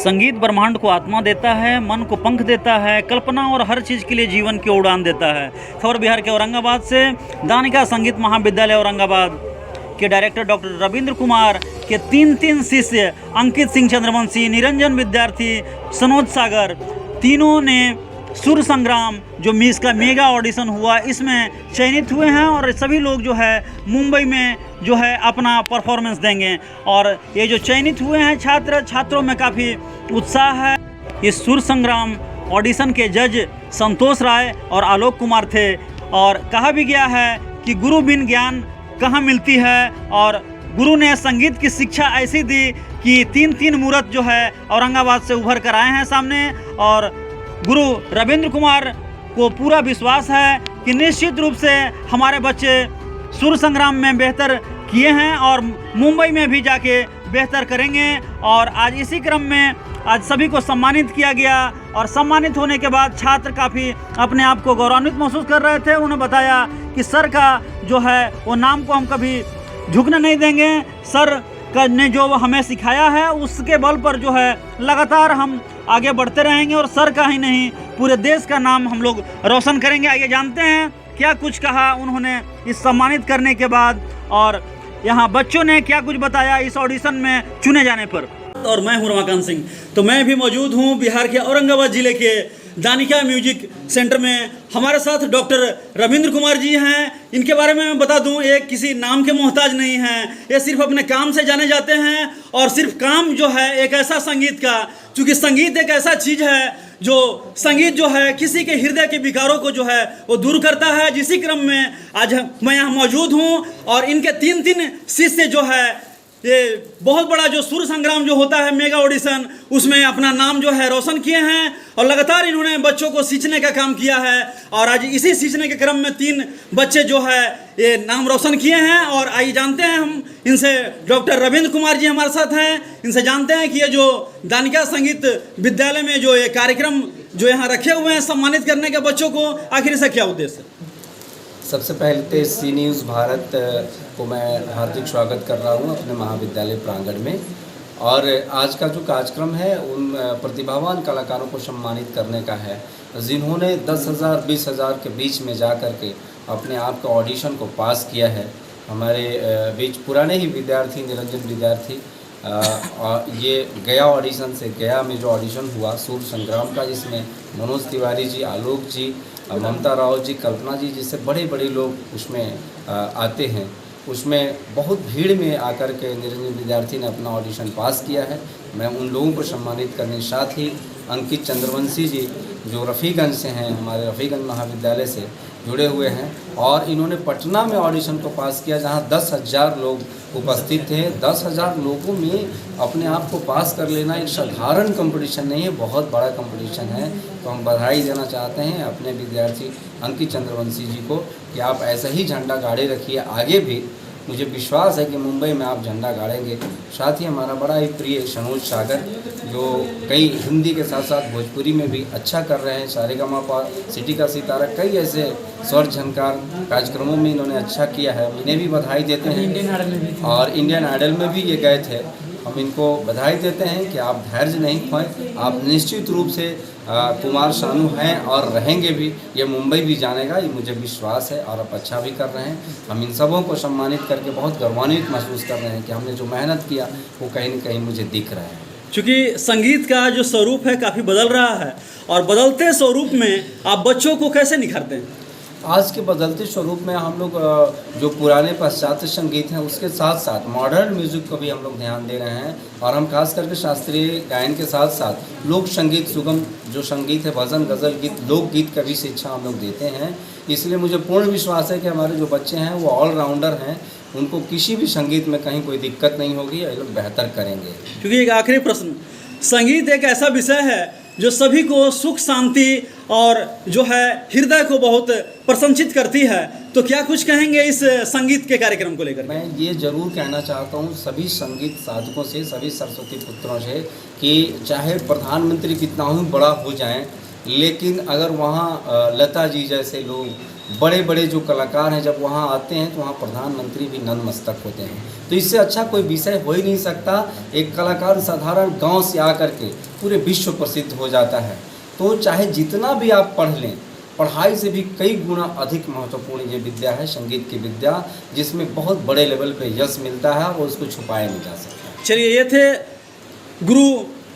संगीत ब्रह्मांड को आत्मा देता है, मन को पंख देता है, कल्पना और हर चीज़ के लिए जीवन की उड़ान देता है। खबर बिहार के औरंगाबाद से। दानिका संगीत महाविद्यालय औरंगाबाद के डायरेक्टर डॉक्टर रविंद्र कुमार के तीन शिष्य अंकित सिंह चंद्रवंशी, निरंजन विद्यार्थी, सनोज सागर, तीनों ने सुर संग्राम जो मिस का मेगा ऑडिशन हुआ इसमें चयनित हुए हैं और सभी लोग जो है मुंबई में जो है अपना परफॉर्मेंस देंगे। और ये जो चयनित हुए हैं छात्रों में काफ़ी उत्साह है। इस सुर संग्राम ऑडिशन के जज संतोष राय और आलोक कुमार थे और कहा भी गया है कि गुरु बिन ज्ञान कहाँ मिलती है और गुरु ने संगीत की शिक्षा ऐसी दी कि तीन मूर्त जो है औरंगाबाद से उभर कर आए हैं सामने। और गुरु रविंद्र कुमार को पूरा विश्वास है कि निश्चित रूप से हमारे बच्चे सुर संग्राम में बेहतर किए हैं और मुंबई में भी जाके बेहतर करेंगे। और आज इसी क्रम में आज सभी को सम्मानित किया गया और सम्मानित होने के बाद छात्र काफ़ी अपने आप को गौरवान्वित महसूस कर रहे थे। उन्होंने बताया कि सर का जो है वो नाम को हम कभी झुकने नहीं देंगे। सर ने जो हमें सिखाया है उसके बल पर जो है लगातार हम आगे बढ़ते रहेंगे और सर का ही नहीं पूरे देश का नाम हम लोग रोशन करेंगे। आइए जानते हैं क्या कुछ कहा उन्होंने इस सम्मानित करने के बाद और यहाँ बच्चों ने क्या कुछ बताया इस ऑडिशन में चुने जाने पर। और मैं हूँ रमाकांत सिंह, तो मैं भी मौजूद हूँ बिहार के औरंगाबाद ज़िले के दानिका म्यूजिक सेंटर में। हमारे साथ डॉक्टर रविंद्र कुमार जी हैं। इनके बारे में मैं बता दूं, ये किसी नाम के मोहताज नहीं हैं, ये सिर्फ अपने काम से जाने जाते हैं। और सिर्फ काम जो है एक ऐसा संगीत का, चूँकि संगीत एक ऐसा चीज़ है जो संगीत जो है किसी के हृदय के विकारों को जो है वो दूर करता है। जिसी क्रम में आज मैं यहाँ मौजूद हूँ और इनके तीन शिष्य जो है ये बहुत बड़ा जो सुर संग्राम जो होता है मेगा ऑडिशन उसमें अपना नाम जो है रोशन किए हैं और लगातार इन्होंने बच्चों को सींचने का काम किया है। और आज इसी सींचने के क्रम में 3 बच्चे जो है ये नाम रोशन किए हैं। और आइए जानते हैं हम इनसे, डॉक्टर रविंद्र कुमार जी हमारे साथ हैं, इनसे जानते हैं कि ये जो दानिका संगीत विद्यालय में जो ये कार्यक्रम जो यहाँ रखे हुए हैं सम्मानित करने के बच्चों को, आखिर इसका क्या उद्देश्य है। सबसे पहले तो सी न्यूज़ भारत को मैं हार्दिक स्वागत कर रहा हूं अपने महाविद्यालय प्रांगण में। और आज का जो कार्यक्रम है उन प्रतिभावान कलाकारों को सम्मानित करने का है जिन्होंने 10,000 20,000 के बीच में जा कर के अपने आप का ऑडिशन को पास किया है। हमारे बीच पुराने ही विद्यार्थी, निरंजन विद्यार्थी, ये गया ऑडिशन से, गया में जो ऑडिशन हुआ सुर संग्राम का, जिसमें मनोज तिवारी जी, आलोक जी, ममता राव जी, कल्पना जी जैसे बड़े बड़े लोग उसमें आते हैं, उसमें बहुत भीड़ में आकर के निरंजन विद्यार्थी ने अपना ऑडिशन पास किया है। मैं उन लोगों को सम्मानित करने के साथ ही अंकित चंद्रवंशी जी जो रफ़ीगंज से हैं, हमारे रफ़ीगंज महाविद्यालय से जुड़े हुए हैं और इन्होंने पटना में ऑडिशन को पास किया जहां 10,000 लोग उपस्थित थे। 10,000 लोगों में अपने आप को पास कर लेना एक साधारण कंपटीशन नहीं है, बहुत बड़ा कंपटीशन है। तो हम बधाई देना चाहते हैं अपने विद्यार्थी अंकित चंद्रवंशी जी को कि आप ऐसा ही झंडा गाड़े रखिए आगे भी। मुझे विश्वास है कि मुंबई में आप झंडा गाड़ेंगे। साथ ही हमारा बड़ा ही प्रिय सनोज सागर जो कई हिंदी के साथ साथ भोजपुरी में भी अच्छा कर रहे हैं, सारेगामापा, सिटी का सितारा, कई ऐसे स्वर झनकार कार्यक्रमों में इन्होंने अच्छा किया है। इन्हें भी बधाई देते हैं और इंडियन आइडल में भी ये गए थे। हम इनको बधाई देते हैं कि आप धैर्य नहीं खोएं, आप निश्चित रूप से कुमार शानू हैं और रहेंगे भी। ये मुंबई भी जानेगा, ये मुझे विश्वास है और आप अच्छा भी कर रहे हैं। हम इन सबों को सम्मानित करके बहुत गौरवान्वित महसूस कर रहे हैं कि हमने जो मेहनत किया वो कहीं न कहीं मुझे दिख रहा है। चूँकि संगीत का जो स्वरूप है काफ़ी बदल रहा है और बदलते स्वरूप में आप बच्चों को कैसे निखारते हैं। आज के बदलते स्वरूप में हम लोग जो पुराने पाश्चात्य संगीत हैं उसके साथ साथ मॉडर्न म्यूज़िक को भी हम लोग ध्यान दे रहे हैं। और हम खास करके शास्त्रीय गायन के साथ साथ लोक संगीत, सुगम जो संगीत है, भजन, गज़ल गीत, लोकगीत का भी शिक्षा हम लोग देते हैं। इसलिए मुझे पूर्ण विश्वास है कि हमारे जो बच्चे हैं वो ऑलराउंडर हैं, उनको किसी भी संगीत में कहीं कोई दिक्कत नहीं होगी, ये लोग बेहतर करेंगे। क्योंकि एक आखिरी प्रश्न, संगीत एक ऐसा विषय है जो सभी को सुख शांति और जो है हृदय को बहुत प्रसन्नचित करती है, तो क्या कुछ कहेंगे इस संगीत के कार्यक्रम को लेकर। मैं ये ज़रूर कहना चाहता हूँ सभी संगीत साधकों से, सभी सरस्वती पुत्रों से कि चाहे प्रधानमंत्री कितना ही बड़ा हो जाएं, लेकिन अगर वहाँ लता जी जैसे लोग बड़े बड़े जो कलाकार हैं जब वहाँ आते हैं तो वहाँ प्रधानमंत्री भी नतमस्तक होते हैं। तो इससे अच्छा कोई विषय हो ही नहीं सकता। एक कलाकार साधारण गांव से आकर के पूरे विश्व प्रसिद्ध हो जाता है। तो चाहे जितना भी आप पढ़ लें, पढ़ाई से भी कई गुना अधिक महत्वपूर्ण ये विद्या है, संगीत की विद्या, जिसमें बहुत बड़े लेवल पे यश मिलता है और उसको छुपाया नहीं जा सकता। चलिए, ये थे गुरु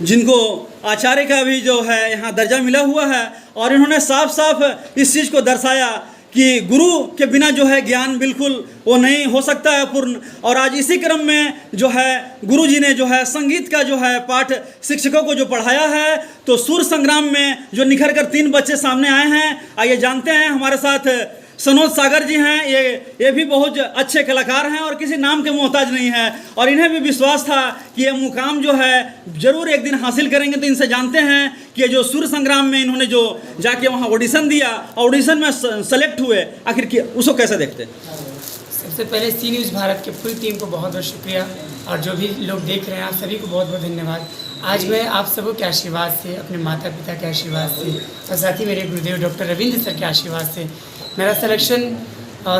जिनको आचार्य का भी जो है यहाँ दर्जा मिला हुआ है, और इन्होंने साफ साफ इस चीज़ को दर्शाया कि गुरु के बिना जो है ज्ञान बिल्कुल वो नहीं हो सकता है पूर्ण। और आज इसी क्रम में जो है गुरु जी ने जो है संगीत का जो है पाठ शिक्षकों को जो पढ़ाया है, तो सुर संग्राम में जो निखर कर 3 बच्चे सामने आए हैं। आइए जानते हैं, हमारे साथ सनोज सागर जी हैं। ये भी बहुत अच्छे कलाकार हैं और किसी नाम के मोहताज नहीं है, और इन्हें भी विश्वास था कि ये मुकाम जो है ज़रूर एक दिन हासिल करेंगे। तो इनसे जानते हैं कि ये जो सुर संग्राम में इन्होंने जो जाके वहाँ ऑडिशन दिया, ऑडिशन में सेलेक्ट हुए, आखिर कि उसको कैसे देखते हैं? सबसे पहले सी न्यूज़ भारत के पूरी टीम को बहुत बहुत शुक्रिया, और जो भी लोग देख रहे हैं आप सभी को बहुत बहुत धन्यवाद। आज मैं आप सबों के आशीर्वाद से, अपने माता पिता के आशीर्वाद से, और साथ ही मेरे गुरुदेव डॉक्टर रविंद्र सर के आशीर्वाद से मेरा सिलेक्शन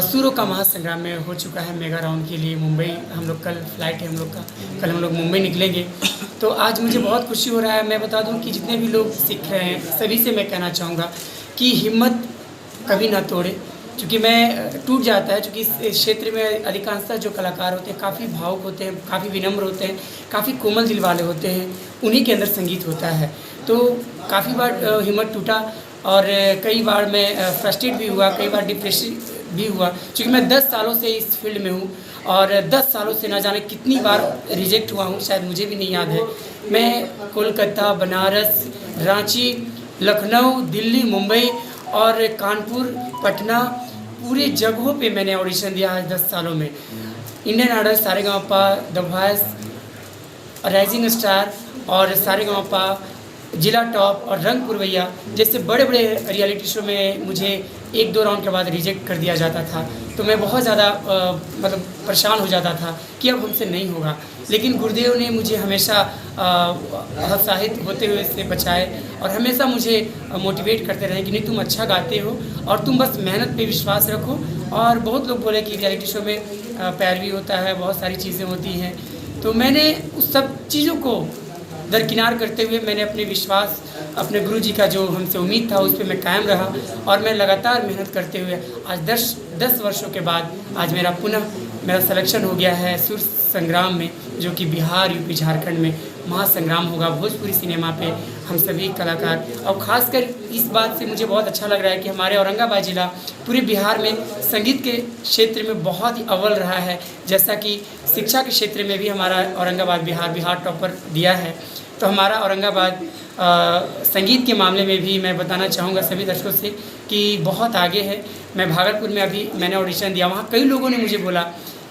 सुरों का महासंग्राम में हो चुका है। मेगा राउंड के लिए मुंबई हम लोग, कल फ्लाइट है हम लोग का, कल हम लोग मुंबई निकलेंगे। तो आज मुझे बहुत खुशी हो रहा है। मैं बता दूं कि जितने भी लोग सीख रहे हैं सभी से मैं कहना चाहूँगा कि हिम्मत कभी ना तोड़े, क्योंकि मैं टूट जाता है, क्योंकि इस क्षेत्र में अधिकांशतः जो कलाकार होते हैं काफ़ी भावुक होते हैं, काफ़ी विनम्र होते हैं, काफ़ी कोमल दिल वाले होते हैं, उन्हीं के अंदर संगीत होता है। तो काफ़ी बार हिम्मत टूटा, और कई बार मैं फ्रस्ट्रेट भी हुआ, कई बार डिप्रेशन भी हुआ, क्योंकि मैं 10 सालों से इस फील्ड में हूँ, और 10 सालों से ना जाने कितनी बार रिजेक्ट हुआ हूँ, शायद मुझे भी नहीं याद है। मैं कोलकाता, बनारस, रांची, लखनऊ, दिल्ली, मुंबई और कानपुर, पटना, पूरे जगहों पे मैंने ऑडिशन दिया है 10 सालों में। Indian Idol, Sa Re Ga Ma Pa, the voice, rising star और सारेगामापा, जिला टॉप और रंग पुरवैया जैसे बड़े बड़े रियलिटी शो में मुझे 1-2 राउंड के बाद रिजेक्ट कर दिया जाता था। तो मैं बहुत ज़्यादा मतलब परेशान हो जाता था कि अब हमसे नहीं होगा, लेकिन गुरुदेव ने मुझे हमेशा हतोत्साहित होते हुए इससे बचाए, और हमेशा मुझे मोटिवेट करते रहे कि नहीं, तुम अच्छा गाते हो और तुम बस मेहनत पे विश्वास रखो। और बहुत लोग बोले कि रियलिटी शो में पैरवी होता है, बहुत सारी चीज़ें होती हैं। तो मैंने उस सब चीज़ों को दरकिनार करते हुए मैंने अपने विश्वास, अपने गुरु जी का जो हमसे उम्मीद था उस पर मैं कायम रहा, और मैं लगातार मेहनत करते हुए आज 10 वर्षों के बाद आज मेरा सिलेक्शन हो गया है सुर संग्राम में, जो कि बिहार, यूपी, झारखंड में महासंग्राम होगा भोजपुरी सिनेमा पे। हम सभी कलाकार, और ख़ासकर इस बात से मुझे बहुत अच्छा लग रहा है कि हमारे औरंगाबाद ज़िला पूरे बिहार में संगीत के क्षेत्र में बहुत ही अव्वल रहा है, जैसा कि शिक्षा के क्षेत्र में भी हमारा औरंगाबाद बिहार टॉपर दिया है। तो हमारा औरंगाबाद संगीत के मामले में भी मैं बताना चाहूँगा सभी दर्शकों से कि बहुत आगे है। मैं भागलपुर में अभी मैंने ऑडिशन दिया, वहाँ कई लोगों ने मुझे बोला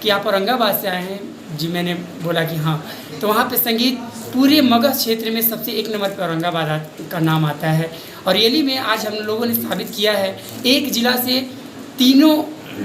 कि आप औरंगाबाद से आए हैं जी, मैंने बोला कि हाँ। तो वहाँ पे संगीत पूरे मगध क्षेत्र में सबसे 1 नंबर पर औरंगाबाद का नाम आता है, और रियली में आज हम लोगों ने साबित किया है। एक ज़िला से 3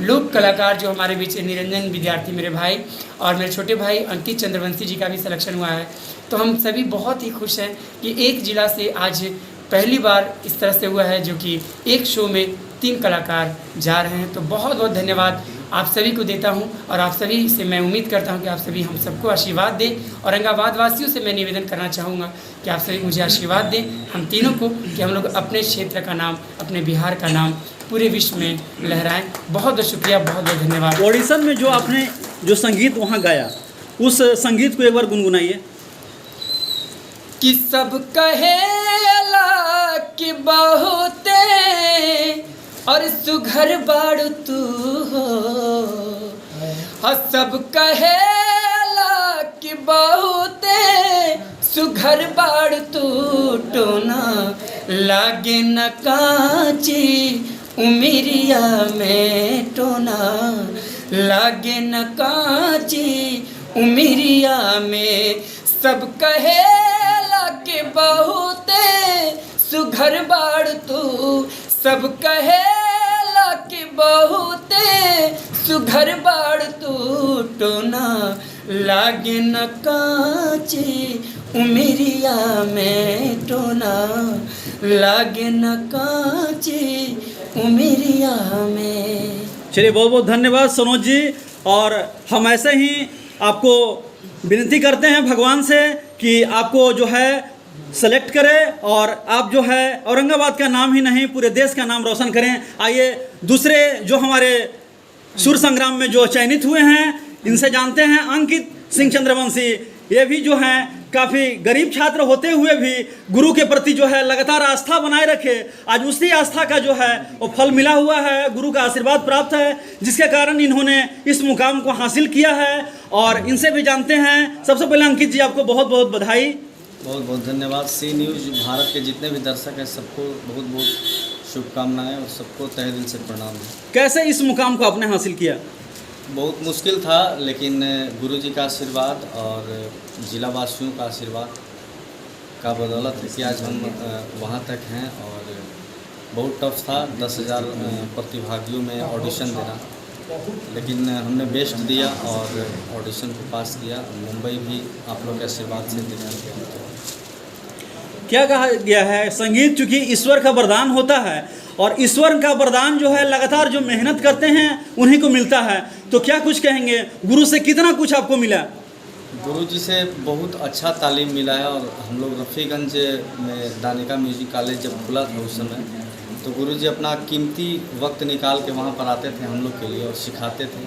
लोक कलाकार जो हमारे बीच, निरंजन विद्यार्थी मेरे भाई और मेरे छोटे भाई अंकित चंद्रवंशी जी का भी सिलेक्शन हुआ है। तो हम सभी बहुत ही खुश हैं कि एक ज़िला से आज पहली बार इस तरह से हुआ है, जो कि एक शो में 3 कलाकार जा रहे हैं। तो बहुत बहुत धन्यवाद आप सभी को देता हूं, और आप सभी से मैं उम्मीद करता हूं कि आप सभी हम सबको आशीर्वाद दें। औरंगाबाद वासियों से मैं निवेदन करना चाहूँगा कि आप सभी मुझे आशीर्वाद दें, हम तीनों को, कि हम लोग अपने क्षेत्र का नाम, अपने बिहार का नाम पूरे विश्व में लहराएं। बहुत बहुत शुक्रिया, बहुत बहुत धन्यवाद। ऑडिशन में जो आपने जो संगीत वहाँ गाया, उस संगीत को एक बार गुनगुनाइए। कि सब कहेला कि बहुते और सुघर बाड़ तू हो, सब कहेला कि बहुते सुघर बाड़ तू, टोना लागे न काची उमिरिया में, टोना लागे न काची उमिरिया में। सब कहेला के बहुते सुघर बाड़ तू, सब कहेला के बहुते सुघर बाड़ तू, टोना लागे न काची उमिरिया में, टोना लागे न काची उमरिया में। चलिए, बहुत बहुत धन्यवाद सनोज जी। और हम ऐसे ही आपको विनती करते हैं भगवान से कि आपको जो है सेलेक्ट करें और आप जो है औरंगाबाद का नाम ही नहीं पूरे देश का नाम रोशन करें। आइए दूसरे जो हमारे सुर संग्राम में जो चयनित हुए हैं इनसे जानते हैं। अंकित सिंह चंद्रवंशी, ये भी जो हैं काफ़ी गरीब छात्र होते हुए भी गुरु के प्रति जो है लगातार आस्था बनाए रखे। आज उसी आस्था का जो है वो फल मिला हुआ है, गुरु का आशीर्वाद प्राप्त है, जिसके कारण इन्होंने इस मुकाम को हासिल किया है। और इनसे भी जानते हैं। सबसे पहले अंकित जी, आपको बहुत बहुत बधाई, बहुत बहुत धन्यवाद। सी न्यूज़ भारत के जितने भी दर्शक हैं सबको बहुत बहुत शुभकामनाएं और सबको तहे दिल से प्रणाम है। कैसे इस मुकाम को आपने हासिल किया? बहुत मुश्किल था, लेकिन गुरुजी का आशीर्वाद और जिला वासियों का आशीर्वाद का बदौलत है कि आज हम वहाँ तक हैं। और बहुत टफ था 10,000 प्रतिभागियों में ऑडिशन देना, लेकिन हमने बेस्ट दिया और ऑडिशन को पास किया। मुंबई भी आप लोग के आशीर्वाद से दिया। क्या कहा गया है, संगीत चूँकि ईश्वर का वरदान होता है और ईश्वर का वरदान जो है लगातार जो मेहनत करते हैं उन्हीं को मिलता है। तो क्या कुछ कहेंगे, गुरु से कितना कुछ आपको मिला? गुरुजी से बहुत अच्छा तालीम मिला है। और हम लोग रफ़ीगंज में दानिका म्यूजिक कॉलेज जब खुला था उस समय, तो गुरुजी अपना कीमती वक्त निकाल के वहाँ पर आते थे हम लोग के लिए और सिखाते थे।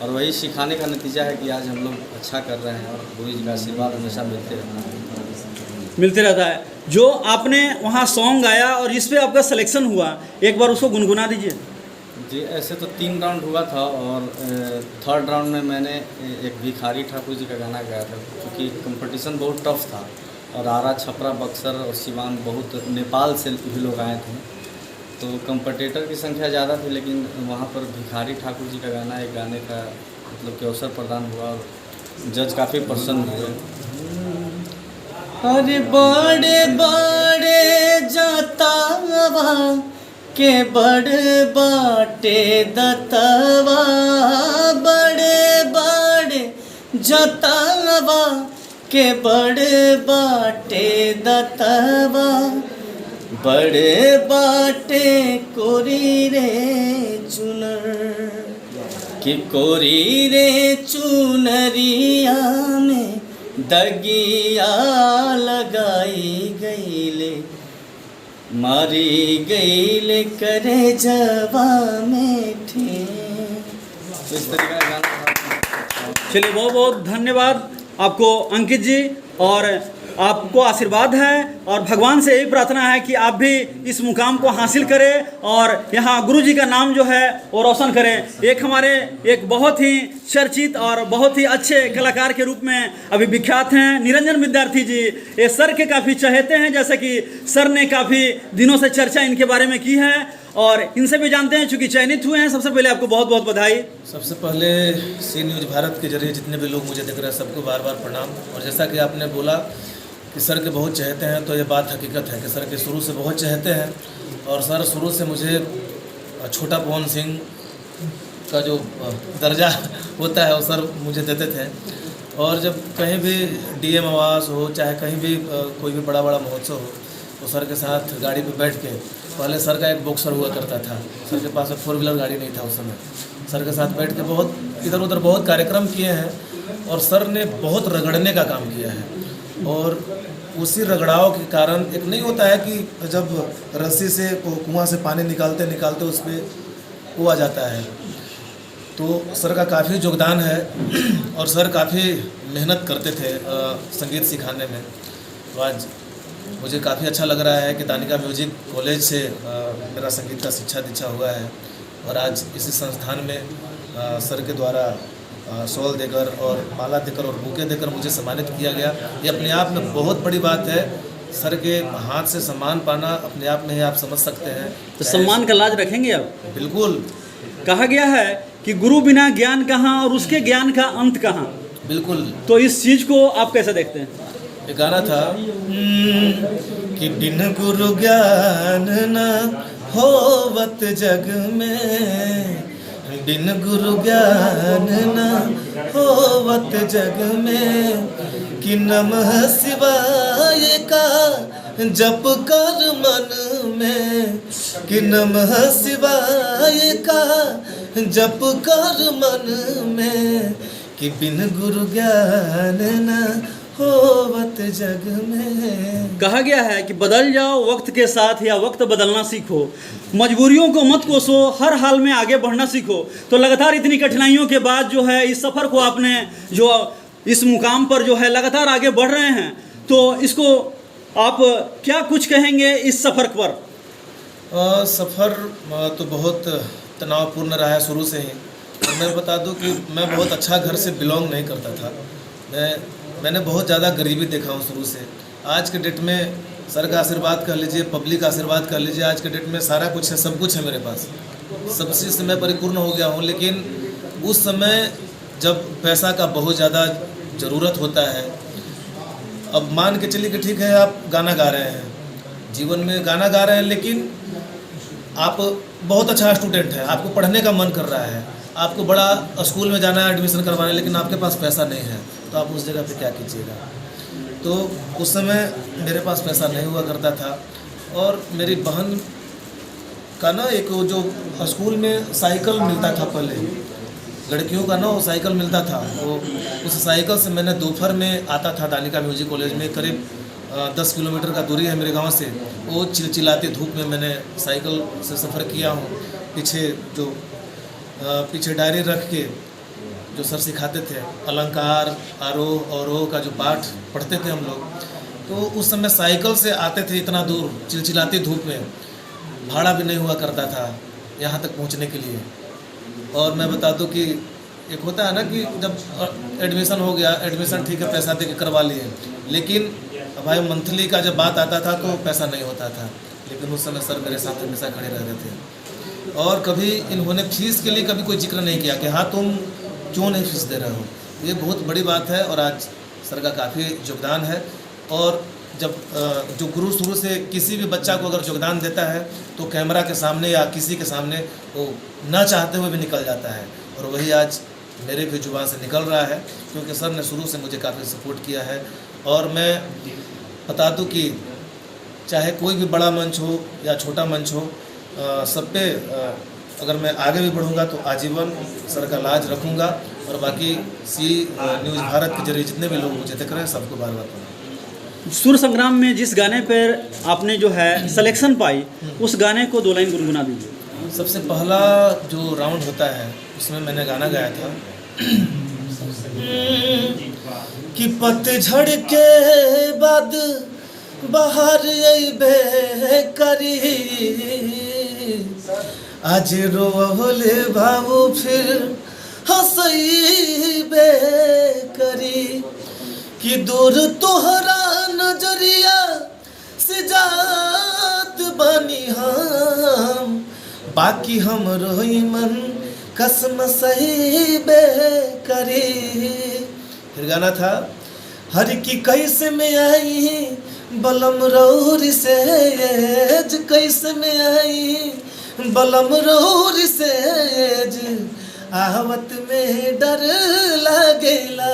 और वही सिखाने का नतीजा है कि आज हम लोग अच्छा कर रहे हैं और गुरुजी का आशीर्वाद हमेशा मिलते रहता है। जो आपने वहाँ सॉन्ग गाया और इस पे आपका सिलेक्शन हुआ, एक बार उसको गुनगुना दीजिए। जी, ऐसे तो 3 राउंड हुआ था और 3rd राउंड में मैंने एक भिखारी ठाकुर जी का गाना गाया था, क्योंकि कंपटीशन बहुत टफ था और आरा, छपरा, बक्सर और सिवान, बहुत नेपाल से भी लोग आए थे। तो कंपटीटर की संख्या ज़्यादा थी, लेकिन वहाँ पर भिखारी ठाकुर जी का गाना एक गाने का मतलब कि अवसर प्रदान हुआ और जज काफ़ी प्रसन्न हुए। अरे बड़े बड़े जतावा के बड़े बाटे दतवा, बड़े बड़े जतावा के बड़े बाटे दतवा, बड़े बाटे कोरी रे चुनर कि कोरी रे चुनरिया में दगिया लगाई गईले, मारी गईले करे जवा में ठे। तो इस तरीके का गाना। चलिए, बहुत बहुत धन्यवाद आपको अंकित जी। और आपको आशीर्वाद है और भगवान से यही प्रार्थना है कि आप भी इस मुकाम को हासिल करें और यहाँ गुरु जी का नाम जो है वो रोशन करें। एक हमारे एक बहुत ही चर्चित और बहुत ही अच्छे कलाकार के रूप में अभी विख्यात हैं निरंजन विद्यार्थी जी। ये सर के काफ़ी चहेते हैं, जैसे कि सर ने काफ़ी दिनों से चर्चा इनके बारे में की है और इनसे भी जानते हैं चूँकि चयनित हुए हैं। सबसे पहले आपको बहुत बहुत बधाई। सबसे पहले सी न्यूज़ भारत के जरिए जितने भी लोग मुझे देख रहे हैं सबको बार बार प्रणाम। और जैसा कि आपने बोला कि सर के बहुत चाहते हैं, तो ये बात हकीकत है कि सर के शुरू से बहुत चाहते हैं। और सर शुरू से मुझे छोटा पवन सिंह का जो दर्जा होता है वो सर मुझे देते थे। और जब कहीं भी डीएम आवास हो, चाहे कहीं भी कोई भी बड़ा बड़ा महोत्सव हो, तो सर के साथ गाड़ी पे बैठ के, पहले सर का एक बॉक्सर हुआ करता था, सर के पास 4 व्हीलर गाड़ी नहीं था उस समय, सर के साथ बैठ के बहुत इधर उधर बहुत कार्यक्रम किए हैं। और सर ने बहुत रगड़ने का काम किया है और उसी रगड़ाव के कारण एक नहीं होता है कि जब रस्सी से कुआं से पानी निकालते निकालते उस पर वो आ जाता है, तो सर का काफ़ी योगदान है। और सर काफ़ी मेहनत करते थे संगीत सिखाने में। तो आज मुझे काफ़ी अच्छा लग रहा है कि दानिका म्यूजिक कॉलेज से मेरा संगीत का शिक्षा दीक्षा हुआ है और आज इसी संस्थान में सर के द्वारा शॉल देकर और माला देकर और बुके देकर मुझे सम्मानित किया गया। ये अपने आप में बहुत बड़ी बात है। सर के हाथ से सम्मान पाना अपने आप में ही आप समझ सकते हैं। तो सम्मान का लाज रखेंगे आप? बिल्कुल। कहा गया है कि गुरु बिना ज्ञान कहाँ और उसके ज्ञान का अंत कहाँ। बिल्कुल। तो इस चीज़ को आप कैसे देखते हैं? एक गाना था कि बिन गुरु ज्ञान न होवत जग में, बिन गुरु ज्ञान न होवत जग में, कि नमः शिवाय का जप कर मन में कि नमः शिवाय का जप कर मन में कि बिन गुरु ज्ञान न होवत जग में। कहा गया है कि बदल जाओ वक्त के साथ या वक्त बदलना सीखो, मजबूरियों को मत कोसो, हर हाल में आगे बढ़ना सीखो। तो लगातार इतनी कठिनाइयों के बाद जो है इस सफ़र को आपने जो इस मुकाम पर जो है लगातार आगे बढ़ रहे हैं, तो इसको आप क्या कुछ कहेंगे इस सफ़र पर? सफ़र तो बहुत तनावपूर्ण रहा है शुरू से ही। और मैं बता दूं कि मैं बहुत अच्छा घर से बिलोंग नहीं करता था। मैंने बहुत ज़्यादा गरीबी देखा हूँ शुरू से। आज के डेट में सर का आशीर्वाद कर लीजिए, पब्लिक का आशीर्वाद कर लीजिए, आज के डेट में सारा कुछ है, सब कुछ है मेरे पास, सब चीज़ से मैं परिपूर्ण हो गया हूँ। लेकिन उस समय जब पैसा का बहुत ज़्यादा ज़रूरत होता है, अब मान के चलिए कि ठीक है आप गाना गा रहे हैं, जीवन में गाना गा रहे हैं, लेकिन आप बहुत अच्छा स्टूडेंट है, आपको पढ़ने का मन कर रहा है, आपको बड़ा स्कूल में जाना है एडमिशन करवाने, लेकिन आपके पास पैसा नहीं है, तो आप उस जगह पे क्या कीजिएगा। तो उस समय मेरे पास पैसा नहीं हुआ करता था। और मेरी बहन का ना एक जो स्कूल में साइकिल मिलता था पहले, लड़कियों का ना वो साइकिल मिलता था, वो उस साइकिल से मैंने दोपहर में आता था दानिका म्यूजिक कॉलेज में, करीब 10 किलोमीटर का दूरी है मेरे गांव से। वो चिलचिलाती धूप में मैंने साइकिल से सफ़र किया हूँ। पीछे डायरी रख के जो सर सिखाते थे, अलंकार, आरोह अवरोह का जो पाठ पढ़ते थे हम लोग, तो उस समय साइकिल से आते थे इतना दूर चिलचिलाती धूप में, भाड़ा भी नहीं हुआ करता था यहाँ तक पहुँचने के लिए। और मैं बता दूं कि एक होता है ना कि जब एडमिशन हो गया, एडमिशन ठीक है पैसा दे के करवा लिए, लेकिन भाई मंथली का जब बात आता था तो पैसा नहीं होता था। लेकिन उस समय सर मेरे साथ हमेशा खड़े रहते थे। और कभी इन्होंने फीस के लिए कभी कोई जिक्र नहीं किया कि हाँ तुम क्यों नहीं फीस दे रहे हो, ये बहुत बड़ी बात है। और आज सर का काफ़ी योगदान है। और जब जो गुरु शुरू से किसी भी बच्चा को अगर योगदान देता है तो कैमरा के सामने या किसी के सामने वो ना चाहते हुए भी निकल जाता है, और वही आज मेरे भी जुबान से निकल रहा है, क्योंकि सर ने शुरू से मुझे काफ़ी सपोर्ट किया है। और मैं बता दूं कि चाहे कोई भी बड़ा मंच हो या छोटा मंच हो, सब पे अगर मैं आगे भी बढ़ूंगा तो आजीवन सर का लाज रखूंगा। और बाकी सी न्यूज़ भारत के जरिए जितने भी लोग मुझे देख रहे हैं सबको बार बार कहूँगा। सुर संग्राम में जिस गाने पर आपने जो है सिलेक्शन पाई, उस गाने को 2 लाइन गुनगुना दीजिए। सबसे पहला जो राउंड होता है उसमें मैंने गाना गाया था कि पतझड़ के बाद बाहर अइबे करी, आज रोले बाबू फिर हंसइबे करी, कि दूर तोहरा नजरिया से जात बनी हम, बाकी हम रोई मन कसम सही बे करी। फिर गाना था हर की कैसे में आई बलम रौर से, कैसे में आई बलम रौर से, आवत में डर लागेला,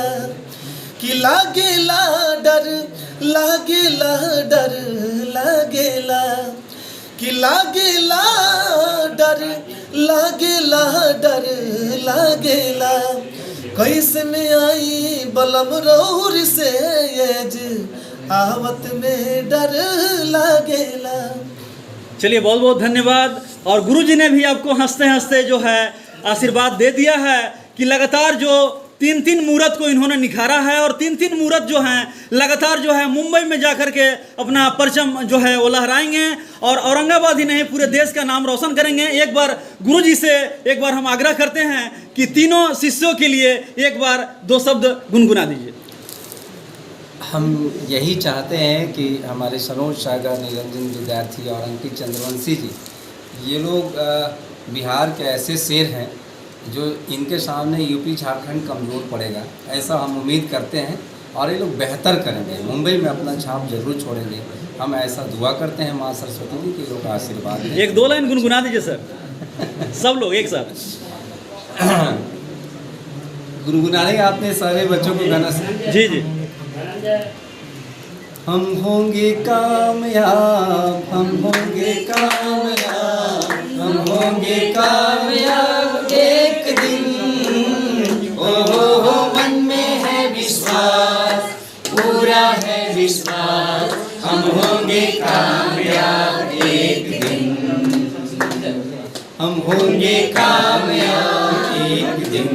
कि लागेला डर, लागेला डर लागेला, कि लागेला डर, लागेला डर लागेला, कैसे में आई बलम रौर से, आवत में डर लागेला। चलिए बहुत बहुत धन्यवाद। और गुरुजी ने भी आपको हंसते हंसते जो है आशीर्वाद दे दिया है कि लगातार जो 3 मूर्त को इन्होंने निखारा है, और 3 मूर्त जो हैं लगातार जो है मुंबई में जाकर के अपना परचम जो है वो लहराएंगे, और औरंगाबाद ही नहीं पूरे देश का नाम रोशन करेंगे। एक बार गुरुजी से एक बार हम आग्रह करते हैं कि तीनों शिष्यों के लिए एक बार 2 शब्द गुनगुना दीजिए। हम यही चाहते हैं कि हमारे सरोज सागर, निरंजन विद्यार्थी और अंकित चंद्रवंशी जी, ये लोग बिहार के ऐसे शेर हैं जो इनके सामने यूपी झारखंड कमज़ोर पड़ेगा, ऐसा हम उम्मीद करते हैं। और ये लोग बेहतर करेंगे, मुंबई में अपना छाप जरूर छोड़ेंगे, हम ऐसा दुआ करते हैं माँ सरस्वती जी के लोग आशीर्वाद दें। 1-2 लाइन गुनगुना दीजिए सर, सब लोग एक साथ। गुनगुनाने आपने सारे बच्चों को गाना जी जी। हम होंगे कामयाब, हम होंगे कामयाब, हम होंगे कामयाब एक दिन। हो मन में है विश्वास, पूरा है विश्वास, हम होंगे कामयाब एक दिन, हम होंगे कामयाब एक दिन।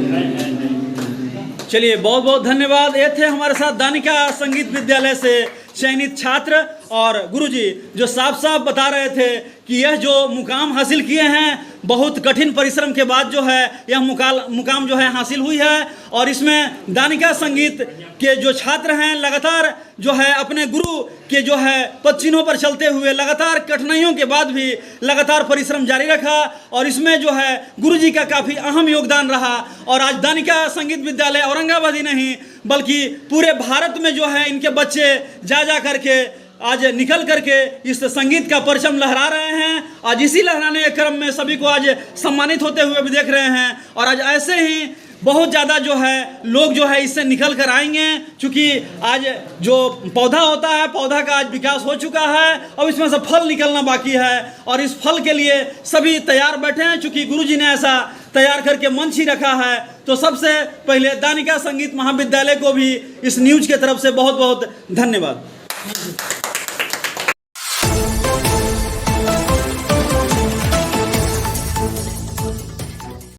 चलिए बहुत बहुत धन्यवाद। ये थे हमारे साथ दानिका संगीत विद्यालय से चयनित छात्र और गुरुजी, जो साफ साफ बता रहे थे कि यह जो मुकाम हासिल किए हैं बहुत कठिन परिश्रम के बाद जो है यह मुकाम जो है हासिल हुई है। और इसमें दानिका संगीत के जो छात्र हैं लगातार जो है अपने गुरु के जो है पदचिन्हों पर चलते हुए लगातार कठिनाइयों के बाद भी लगातार परिश्रम जारी रखा और इसमें जो है गुरुजी का काफ़ी अहम योगदान रहा। और आज दानिका संगीत विद्यालय औरंगाबाद ही नहीं बल्कि पूरे भारत में जो है इनके बच्चे जा करके आज निकल करके इस संगीत का परचम लहरा रहे हैं। आज इसी लहराने के क्रम में सभी को आज सम्मानित होते हुए भी देख रहे हैं। और आज ऐसे ही बहुत ज़्यादा जो है लोग जो है इससे निकल कर आएंगे, क्योंकि आज जो पौधा होता है पौधा का आज विकास हो चुका है, अब इसमें से फल निकलना बाकी है और इस फल के लिए सभी तैयार बैठे हैं। चूँकि गुरुजी ने ऐसा तैयार करके मंच ही रखा है, तो सबसे पहले दानिका संगीत महाविद्यालय को भी इस न्यूज़ के तरफ से बहुत बहुत धन्यवाद।